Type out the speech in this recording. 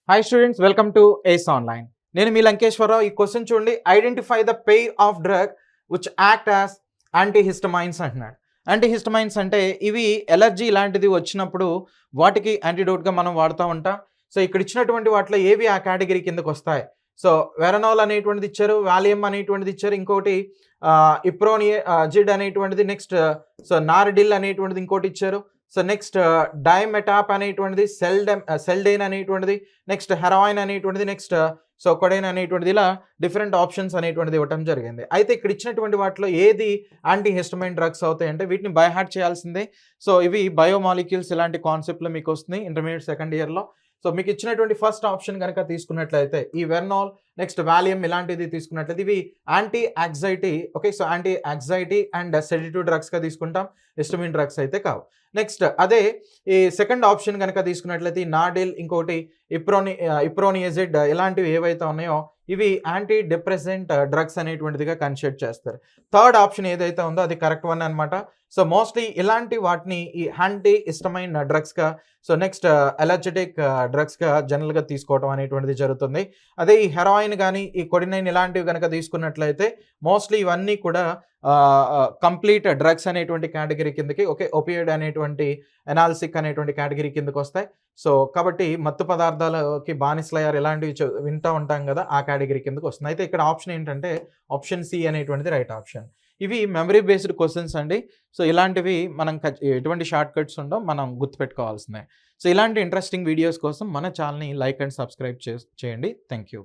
Hi students, welcome to Ace online. నేను మీ లంకేశ్వరరావు. ఈ క్వశ్చన్ చూడండి. Identify the pair of drug which act as antihistamines అంటున్నాడు. Antihistamines అంటే ఇవి ఎలర్జీ ఇలాంటిది వచ్చినప్పుడు వాటికి యాంటీడోట్గా మనం వాడుతూ ఉంటాం. సో ఇక్కడ ఇచ్చినటువంటి వాటిలో ఏవి ఆ కేటగిరీ కిందకు వస్తాయి? సో వెరనాల్ అనేటువంటిది ఇచ్చారు, వాలియం అనేటువంటిది ఇచ్చారు, ఇంకోటి ఇప్రోనిజిడ్ అనేటువంటిది, నెక్స్ట్ సో నార్డిల్ అనేటువంటిది ఇంకోటి ఇచ్చారు. సో నెక్స్ట్ డైమెటాప్ అనేటువంటిది, సెల్డైన్ అనేటువంటిది, నెక్స్ట్ హెరాయిన్ అనేటువంటిది, నెక్స్ట్ సో కొడైన్ అనేటువంటిది, ఇలా డిఫరెంట్ ఆప్షన్స్ అనేటువంటిది ఇవ్వటం జరిగింది. అయితే ఇక్కడ ఇచ్చినటువంటి వాటిలో ఏది యాంటీ హిస్టమైన్ డ్రగ్స్ అవుతాయి అంటే వీటిని బై హార్ట్ చేయాల్సిందే. సో ఇవి బయోమాలిక్యూల్స్ ఇలాంటి కాన్సెప్ట్లో మీకు వస్తుంది ఇంటర్మీడియట్ సెకండ్ ఇయర్లో. సో మీకు ఇచ్చినటువంటి ఫస్ట్ ఆప్షన్ కనుక తీసుకున్నట్లయితే ఈ వెర్నాల్, నెక్స్ట్ వాలియం ఇలాంటిది తీసుకున్నట్లయితే ఇవి anti anxiety. Okay, so anti anxiety and sedative డ్రగ్స్గా తీసుకుంటాం, హిస్టమిన్ డ్రగ్స్ అయితే కావు. నెక్స్ట్ అదే ఈ సెకండ్ ఆప్షన్ కనుక తీసుకున్నట్లయితే ఈ నార్డిల్, ఇంకోటి ఇప్రోనియజిడ్ ఇలాంటివి ఏవైతే ఉన్నాయో ఇవి యాంటీ డిప్రెసెంట్ డ్రగ్స్ అనేటువంటిదిగా కన్సిడర్ చేస్తారు. థర్డ్ ఆప్షన్ ఏదైతే ఉందో అది కరెక్ట్ వన్ అనమాట. సో మోస్ట్లీ ఇలాంటి వాటిని ఈ యాంటీ హిస్టమైన్ డ్రగ్స్గా, సో నెక్స్ట్ ఎలర్జెటిక్ డ్రగ్స్గా జనరల్గా తీసుకోవడం అనేటువంటిది జరుగుతుంది. అదే ఈ హెరాయిన్ కానీ ఈ కొడినైన్ ఇలాంటివి కనుక తీసుకున్నట్లయితే మోస్ట్లీ ఇవన్నీ కూడా కంప్లీట్ డ్రగ్స్ అనేటువంటి కేటగిరీ కిందకి, ఓకే, ఒపియోయిడ్ అనేటువంటి ఎనాల్సిక్ అనేటువంటి కేటగిరీ కిందకి వస్తాయి. సో కాబట్టి మత్తు పదార్థాలకి బానిసలయ్యారు ఇలాంటివి వింటూ ఉంటాం కదా, ఆ కేటగిరీ కిందకి వస్తుంది. అయితే ఇక్కడ ఆప్షన్ ఏంటంటే ఆప్షన్ సి అనేటువంటిది రైట్ ఆప్షన్. ఇవి మెమరీ బేస్డ్ క్వశ్చన్స్ అండి. సో ఇలాంటివి మనం ఎటువంటి షార్ట్ కట్స్ ఉండవు, మనం గుర్తుపెట్టుకోవాల్సిందే. సో ఇలాంటి ఇంట్రెస్టింగ్ వీడియోస్ కోసం మన ఛానల్ని లైక్ అండ్ సబ్స్క్రైబ్ చేయండి. Thank you.